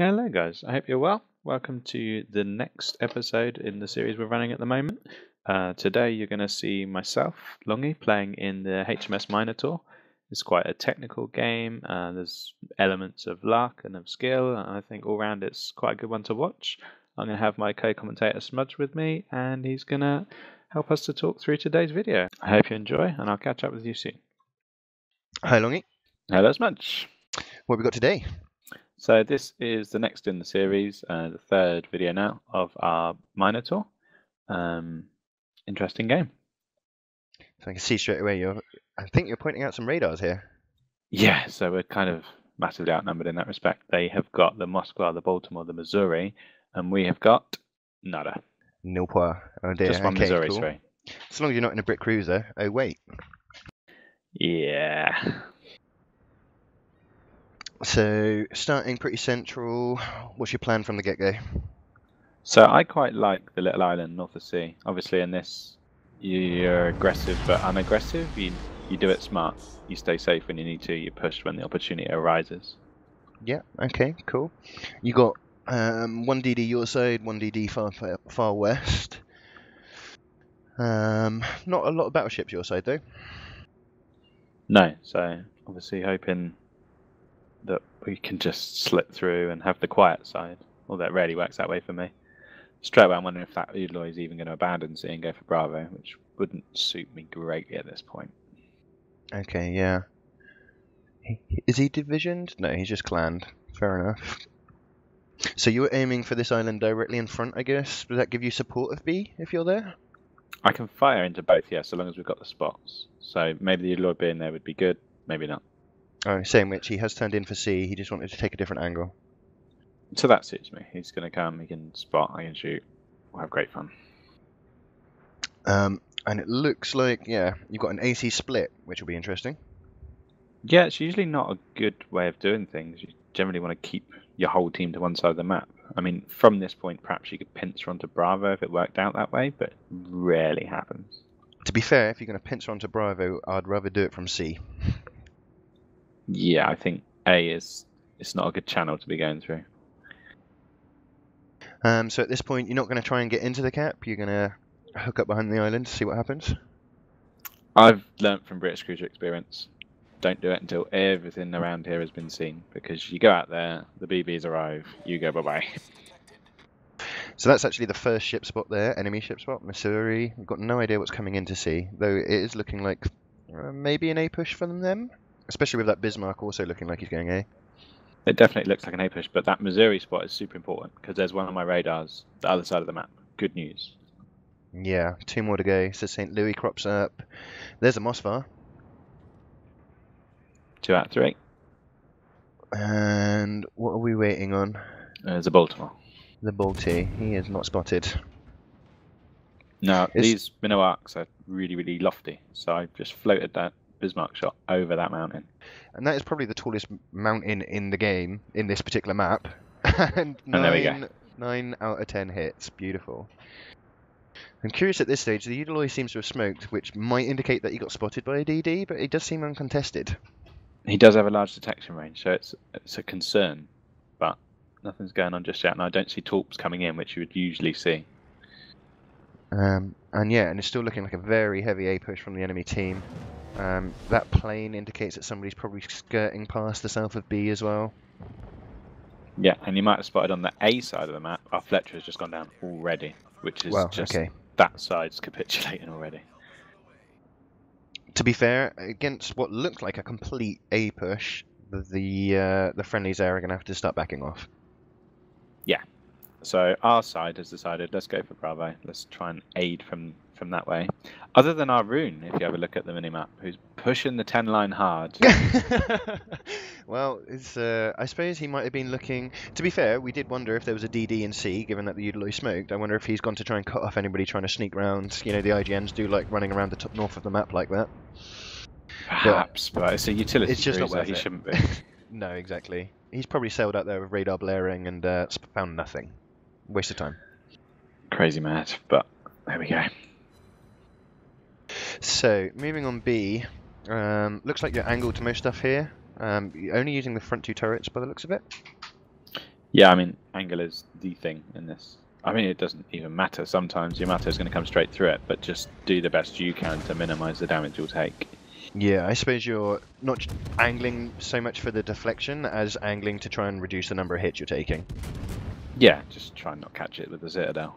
Hello guys, I hope you're well. Welcome to the next episode in the series we're running at the moment. Today you're going to see myself, Longy, playing in the HMS Minotaur. It's quite a technical game, there's elements of luck and of skill, and I think all round it's quite a good one to watch. I'm going to have my co-commentator Smudge with me, and he's going to help us to talk through today's video. I hope you enjoy, and I'll catch up with you soon. Hi Longy. Hello Smudge. What have we got today? So this is the next in the series, the third video now of our Minotaur. Interesting game. So I can see straight away I think you're pointing out some radars here. Yeah, so we're kind of massively outnumbered in that respect. They have got the Moskva, the Baltimore, the Missouri, and we have got nada. Nil point. Oh dear. Just one okay, Missouri, cool. sorry. As long as you're not in a brick cruiser. Oh wait. Yeah. So starting pretty central. What's your plan from the get-go? So I quite like the little island north of sea. Obviously in this you're aggressive but unaggressive. You do it smart. You stay safe when you need to. You push when the opportunity arises. Yeah, okay, cool. You got 1DD your side, 1DD far west. Not a lot of battleships your side though. No, so obviously hoping that we can just slip through and have the quiet side. Although it rarely works that way for me. Straight away I'm wondering if that Udloy is even going to abandon sea and go for Bravo, which wouldn't suit me greatly at this point. Okay, yeah. Is he divisioned? No, he's just clanned. Fair enough. So you were aiming for this island directly in front, I guess? Does that give you support of B if you're there? I can fire into both, yeah, so long as we've got the spots. So maybe the Udloy being there would be good, maybe not. Oh, saying which, he has turned in for C, he just wanted to take a different angle. So that suits me. He's going to come, he can spot, I can shoot. We'll have great fun. And it looks like, yeah, you've got an AC split, which will be interesting. Yeah, it's usually not a good way of doing things. You generally want to keep your whole team to one side of the map. I mean, from this point, perhaps you could pincer onto Bravo if it worked out that way, but it rarely happens. To be fair, if you're going to pincer onto Bravo, I'd rather do it from C. Yeah, I think A is it's not a good channel to be going through. So at this point, you're not going to try and get into the cap, you're going to hook up behind the island to see what happens? I've learnt from British cruiser experience, don't do it until everything around here has been seen, because you go out there, the BBs arrive, you go bye-bye. So that's actually the first ship spot there, enemy ship spot, Missouri. We've got no idea what's coming in to see, though it is looking like maybe an A push for them, especially with that Bismarck also looking like he's going A. It definitely looks like an A push, but that Missouri spot is super important, because there's one on my radars, the other side of the map. Good news. Yeah, 2 more to go. So St. Louis crops up. There's a Moskva. 2 out of 3. And what are we waiting on? There's a Baltimore. The Balti. He is not spotted. Now, these minnow arcs are really, really lofty, so I just floated that Bismarck shot over that mountain. And that is probably the tallest mountain in the game, in this particular map. And there we go. 9 out of 10 hits. Beautiful. I'm curious at this stage, the Udaloy seems to have smoked, which might indicate that he got spotted by a DD, but it does seem uncontested. He does have a large detection range, so it's a concern, but nothing's going on just yet, and I don't see torps coming in, which you would usually see. And it's still looking like a very heavy A push from the enemy team. That plane indicates that somebody's probably skirting past the south of B as well. Yeah, and you might have spotted on the A side of the map, our Fletcher has just gone down already, which is that side's capitulating already. To be fair, against what looked like a complete A push, the friendlies there are going to have to start backing off. Yeah. So our side has decided, let's go for Bravo. Let's try and aid from that way. Other than our Rune, if you have a look at the minimap, who's pushing the 10 line hard. Well, I suppose he might have been looking... To be fair, we did wonder if there was a DD in C, given that the Udaloy smoked. I wonder if he's gone to try and cut off anybody trying to sneak round. You know, the IGNs do like running around the top north of the map like that. Perhaps, but it's a utility it's just cruiser, not worth he it. shouldn't be. No, exactly. He's probably sailed out there with radar blaring and found nothing. Waste of time. Crazy mad, but there we go. So, moving on B, looks like you're angled to most stuff here. You're only using the front 2 turrets by the looks of it. Yeah, I mean, angle is the thing in this. I mean, it doesn't even matter. Sometimes Yamato is going to come straight through it, but just do the best you can to minimize the damage you'll take. Yeah, I suppose you're not angling so much for the deflection as angling to try and reduce the number of hits you're taking. Yeah, just try and not catch it with the Citadel.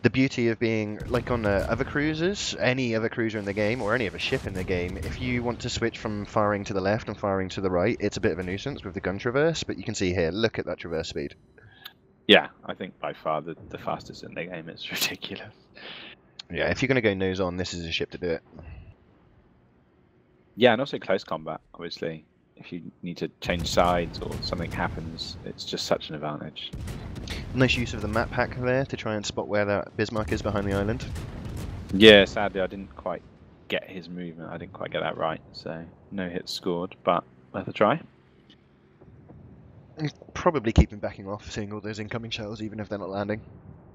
The beauty of being like on other cruisers, any other cruiser in the game, or any other ship in the game, if you want to switch from firing to the left and firing to the right, it's a bit of a nuisance with the gun traverse, but you can see here, look at that traverse speed. Yeah, I think by far the fastest in the game. It's ridiculous. Yeah, if you're going to go nose on, this is a ship to do it. Yeah, and also close combat, obviously. If you need to change sides or something happens, it's just such an advantage. Nice use of the map pack there to try and spot where that Bismarck is behind the island. Yeah, sadly I didn't quite get his movement. I didn't quite get that right, so no hits scored, but worth a try. Probably keep him backing off, seeing all those incoming shells, even if they're not landing.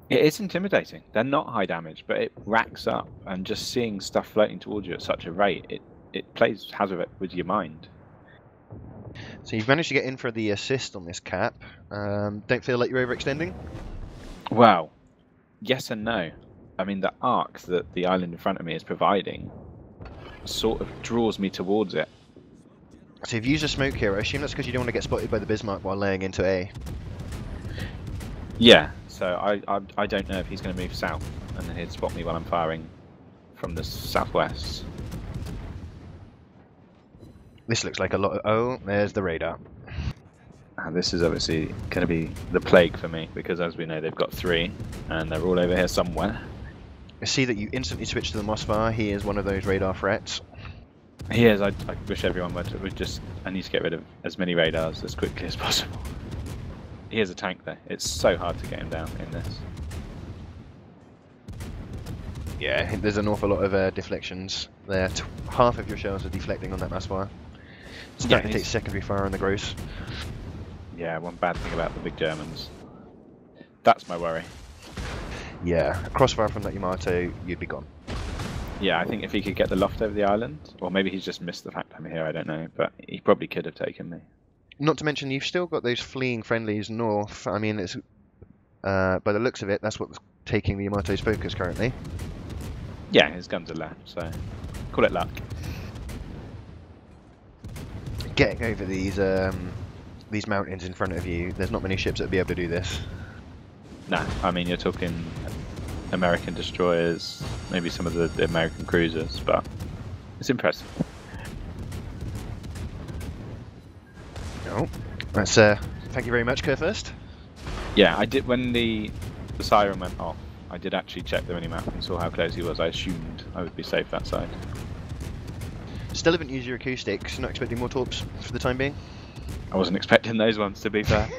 It is intimidating. They're not high damage, but it racks up, and just seeing stuff floating towards you at such a rate, it plays hazard with your mind. So you've managed to get in for the assist on this cap. Don't feel like you're overextending? Well, yes and no. I mean, the arc that the island in front of me is providing sort of draws me towards it. So you've used a smoke here. I assume that's because you don't want to get spotted by the Bismarck while laying into A. Yeah, so I don't know if he's going to move south and then he'd spot me while I'm firing from the southwest. This looks like a lot of... Oh, there's the radar. And this is obviously going to be the plague for me, because as we know they've got 3 and they're all over here somewhere. I see that you instantly switch to the Mossfire. He is one of those radar threats. He is. I wish everyone would just... I need to get rid of as many radars as quickly as possible. He is a tank though. It's so hard to get him down in this. Yeah, there's an awful lot of deflections there. Half of your shells are deflecting on that Mossfire. Starting to take secondary fire on the gross. Yeah, one bad thing about the big Germans. That's my worry. Yeah, a crossfire from that Yamato, you'd be gone. Yeah, I think if he could get the loft over the island, or maybe he's just missed the fact I'm here, I don't know, but he probably could have taken me. Not to mention, you've still got those fleeing friendlies north. I mean, it's by the looks of it, that's what's taking the Yamato's focus currently. Yeah, his guns are left, so call it luck. Getting over these mountains in front of you, there's not many ships that would be able to do this. Nah, I mean, you're talking American destroyers, maybe some of the American cruisers, but it's impressive. Oh, that's thank you very much, Kurfürst. Yeah, I did, when the siren went off, I did actually check the minimap and saw how close he was. I assumed I would be safe that side. Still haven't used your acoustics, not expecting more torps for the time being? I wasn't expecting those ones, to be fair.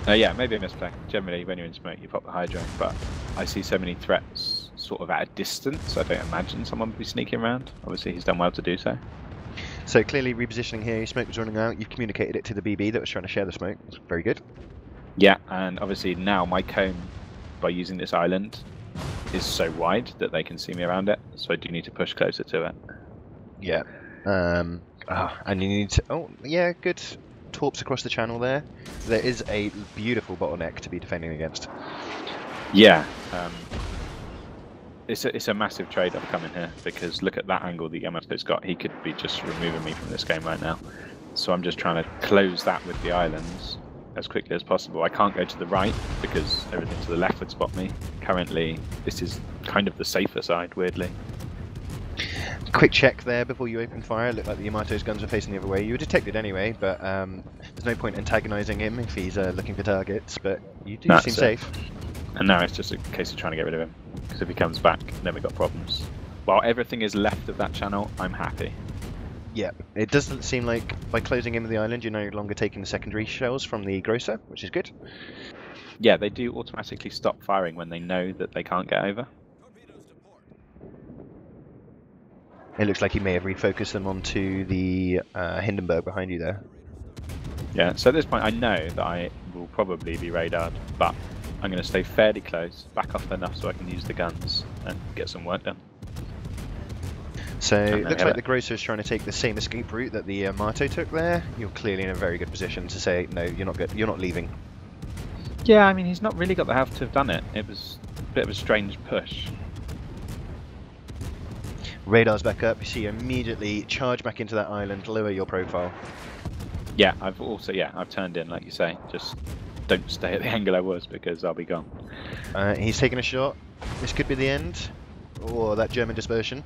Yeah, maybe a misplay. Generally, when you're in smoke, you pop the hydro, but I see so many threats sort of at a distance, I don't imagine someone would be sneaking around. Obviously, he's done well to do so. So clearly repositioning here, your smoke was running out, you've communicated it to the BB that was trying to share the smoke. That's very good. Yeah, and obviously now my cone, by using this island, is so wide that they can see me around it, so I do need to push closer to it. Yeah. And you need to... Oh, yeah, good torps across the channel there. There is a beautiful bottleneck to be defending against. Yeah. It's a massive trade-off coming here, because look at that angle that Yamato's got. He could be just removing me from this game right now. So I'm just trying to close that with the islands as quickly as possible. I can't go to the right because everything to the left would spot me. Currently, this is kind of the safer side, weirdly. Quick check there before you open fire. It looked like the Yamato's guns were facing the other way. You were detected anyway, but there's no point antagonising him if he's looking for targets, but you do seem safe. And now it's just a case of trying to get rid of him, because if he comes back, then we've got problems. While everything is left of that channel, I'm happy. Yeah, it doesn't seem like by closing in with the island you're no longer taking the secondary shells from the grosser, which is good. Yeah, they do automatically stop firing when they know that they can't get over. It looks like he may have refocused them onto the Hindenburg behind you there. Yeah, so at this point I know that I will probably be radared, but I'm going to stay fairly close, back off enough so I can use the guns and get some work done. So it looks hit like it. the Grocer is trying to take the same escape route that the Marto took there. You're clearly in a very good position to say, no, you're not good. You're not leaving. Yeah, I mean, he's not really got the health to have done it. It was a bit of a strange push. Radar's back up. You see, you immediately charge back into that island, lower your profile. Yeah, I've turned in, like you say. Just don't stay at the angle I was because I'll be gone. He's taking a shot. This could be the end. Or that German dispersion.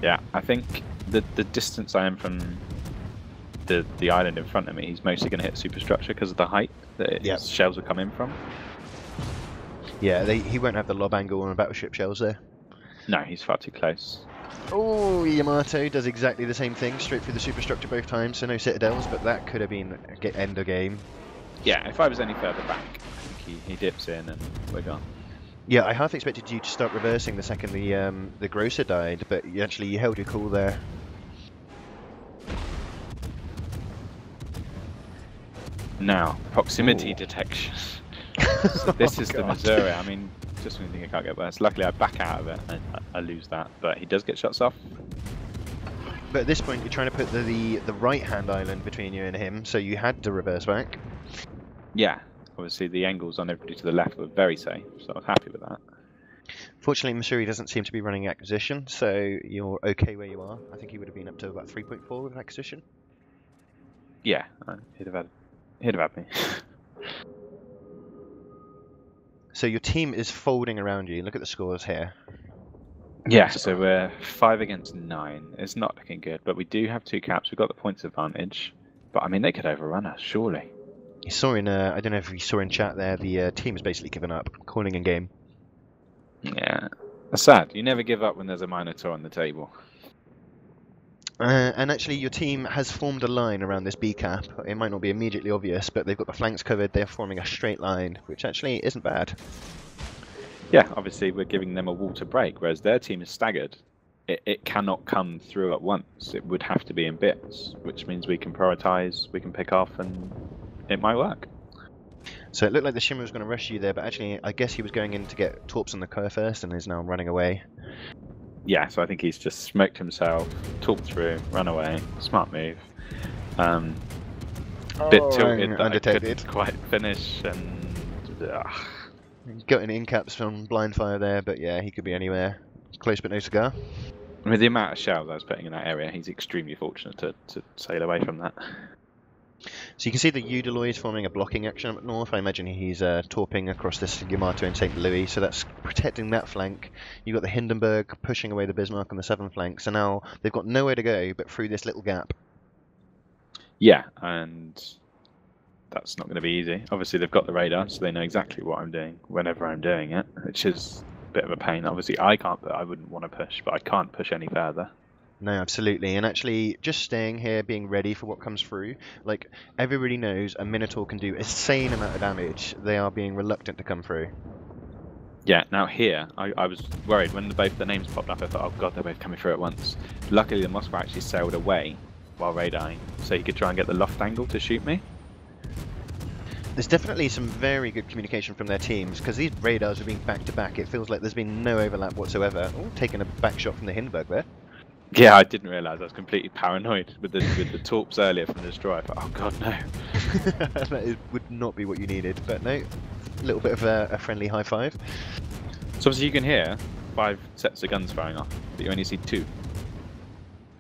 Yeah, I think the distance I am from the island in front of me, he's mostly going to hit superstructure because of the height that his shells will come in from. Yeah, he won't have the lob angle on battleship shells there. No, he's far too close. Oh, Yamato does exactly the same thing, straight through the superstructure both times, so no citadels, but that could have been end of game. Yeah, if I was any further back, I think he dips in and we're gone. Yeah, I half expected you to start reversing the second the Grocer died, but you held your cool there. Now, proximity detection. So this is the Missouri. I mean, just when you think I can't get worse. Luckily, I back out of it and I lose that, but he does get shots off. But at this point, you're trying to put the right-hand island between you and him, so you had to reverse back. Yeah, obviously the angles on everybody to the left were very safe, so I was happy with that. Fortunately, Missouri doesn't seem to be running acquisition, so you're okay where you are. I think he would have been up to about 3.4 with acquisition. Yeah, he'd have had me. So your team is folding around you. Look at the scores here. Yeah, so we're 5 against 9. It's not looking good, but we do have 2 caps. We've got the points advantage. But I mean, they could overrun us, surely. You saw in, I don't know if you saw in chat there, the team has basically given up, calling in game. Yeah, that's sad. You never give up when there's a Minotaur on the table. And actually, your team has formed a line around this B cap. It might not be immediately obvious, but they've got the flanks covered. They're forming a straight line, which actually isn't bad. Yeah, obviously we're giving them a wall to break, whereas their team is staggered. It cannot come through at once. It would have to be in bits, which means we can prioritize, we can pick off, and it might work. So it looked like the Shimmer was going to rush you there, but actually I guess he was going in to get torps on the Kerr first and is now running away. Yeah, so I think he's just smoked himself, talked through, run away. Smart move. Bit tilted that undetected. I couldn't quite finish, and got an in-caps from blind fire there, but yeah, he could be anywhere. Close but no cigar. With the amount of shells I was putting in that area, he's extremely fortunate to sail away from that. So you can see the Udeloy is forming a blocking action up north. I imagine he's torping across this Yamato and St. Louis, so that's protecting that flank. You've got the Hindenburg pushing away the Bismarck on the southern flank, so now they've got nowhere to go but through this little gap. Yeah, and that's not going to be easy. Obviously they've got the radar, so they know exactly what I'm doing whenever I'm doing it, which is a bit of a pain. Obviously I wouldn't want to push, but I can't push any further. No, absolutely, and actually just staying here, being ready for what comes through. Like, everybody knows a Minotaur can do a insane amount of damage. They are being reluctant to come through. Yeah, now here, I was worried when both the names popped up. I thought, oh god, they're both coming through at once. Luckily the Moskva actually sailed away while radaring, so he could try and get the loft angle to shoot me. There's definitely some very good communication from their teams, because these radars are being back to back. It feels like there's been no overlap whatsoever. Oh, taking a back shot from the Hindenburg there. Yeah, I didn't realise. I was completely paranoid with the torps earlier from the destroyer. I thought, oh god, no. That would not be what you needed, but no, a little bit of a friendly high five. So obviously you can hear 5 sets of guns firing off, but you only see 2.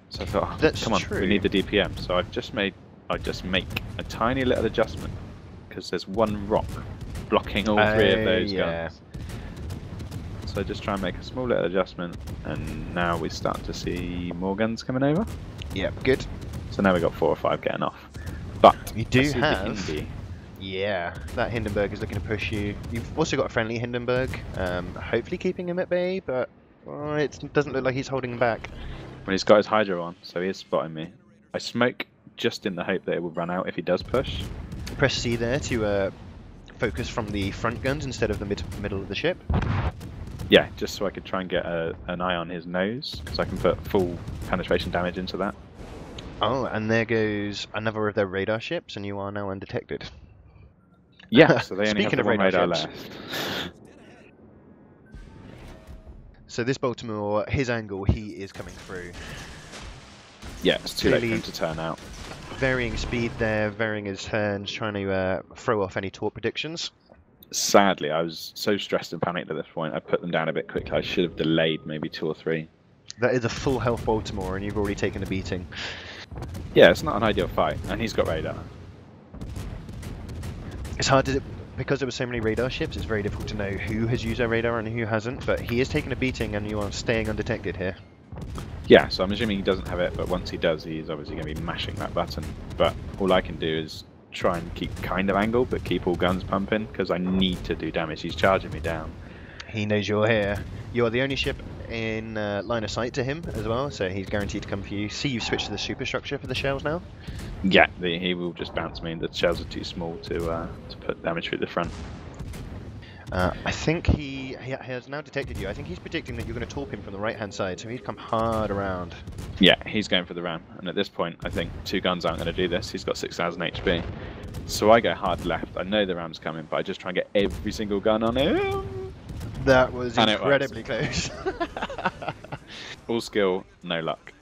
So I thought, oh, That's come on, true. we need the DPM. So I just make a tiny little adjustment, because there's one rock blocking all 3 of those guns. So I just try and make a small little adjustment, and now we start to see more guns coming over. Yep, good. So now we've got 4 or 5 getting off. But you do have... Hindi. Yeah, that Hindenburg is looking to push you. You've also got a friendly Hindenburg, hopefully keeping him at bay, but it doesn't look like he's holding him back. Well, he's got his Hydro on, so he is spotting me. I smoke just in the hope that it will run out if he does push. Press C there to focus from the front guns instead of the middle of the ship. Yeah, just so I could try and get an eye on his nose, because I can put full penetration damage into that. Oh, and there goes another of their radar ships, and you are now undetected. Yeah, so they only Speaking have of one radar ships. left. So this Baltimore, his angle, he is coming through. Yeah, it's too late for Clearly him to turn out. varying speed there, varying his turns, trying to throw off any taunt predictions. Sadly, I was so stressed and panicked at this point, I put them down a bit quickly. I should have delayed maybe 2 or 3. That is a full health Baltimore, and you've already taken a beating. Yeah, it's not an ideal fight, and he's got radar. It's hard to, because there were so many radar ships, it's very difficult to know who has used their radar and who hasn't, but he is taking a beating and you are staying undetected here. Yeah, so I'm assuming he doesn't have it, but once he does, he's obviously going to be mashing that button. But all I can do is try and keep kind of angle, but keep all guns pumping, because I need to do damage. He's charging me down. He knows you're here. You're the only ship in line of sight to him as well, so he's guaranteed to come for you. See, you've switched to the superstructure for the shells now? Yeah, he will just bounce me. The shells are too small to put damage through the front. I think he has now detected you. I think he's predicting that you're going to torp him from the right-hand side, so he's come hard around. Yeah, he's going for the ram, and at this point, I think 2 guns aren't going to do this. He's got 6,000 HP. So I go hard left. I know the ram's coming, but I just try and get every single gun on him. That was incredibly close. All skill, no luck.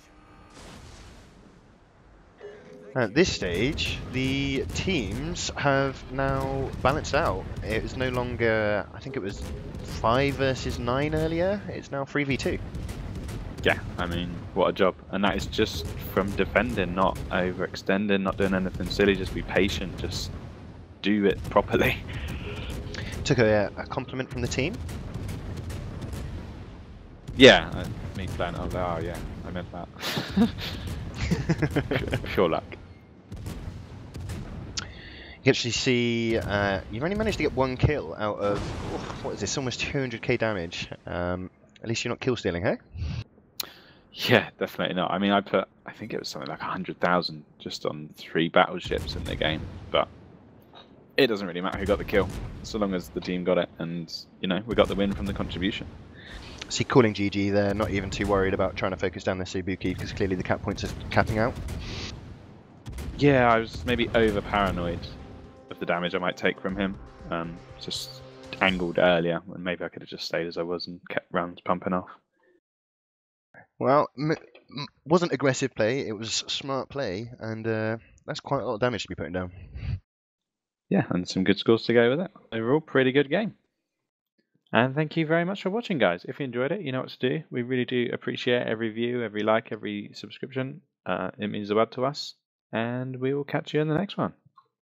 At this stage, the teams have now balanced out. It is no longer, I think it was 5 versus 9 earlier. It's now 3v2. Yeah, I mean, what a job. And that is just from defending, not overextending, not doing anything silly. Just be patient, just do it properly. Took a compliment from the team. Yeah, me playing it, I was like, oh yeah, I meant that. Pure luck. You actually see, you've only managed to get 1 kill out of, what is this, almost 200k damage. At least you're not kill stealing, hey? Yeah, definitely not. I mean, I think it was something like 100,000 just on 3 battleships in the game, but it doesn't really matter who got the kill, so long as the team got it, and, you know, we got the win from the contribution. See, calling GG there, not even too worried about trying to focus down the Subuki, because clearly the cap points are capping out. Yeah, I was maybe over paranoid of the damage I might take from him. Just angled earlier, and maybe I could have just stayed as I was and kept rounds pumping off. Well, wasn't aggressive play, it was smart play, and that's quite a lot of damage to be putting down. Yeah, and some good scores to go with it. Overall, pretty good game. And thank you very much for watching, guys. If you enjoyed it, you know what to do. We really do appreciate every view, every like, every subscription. It means the world to us. And we will catch you in the next one.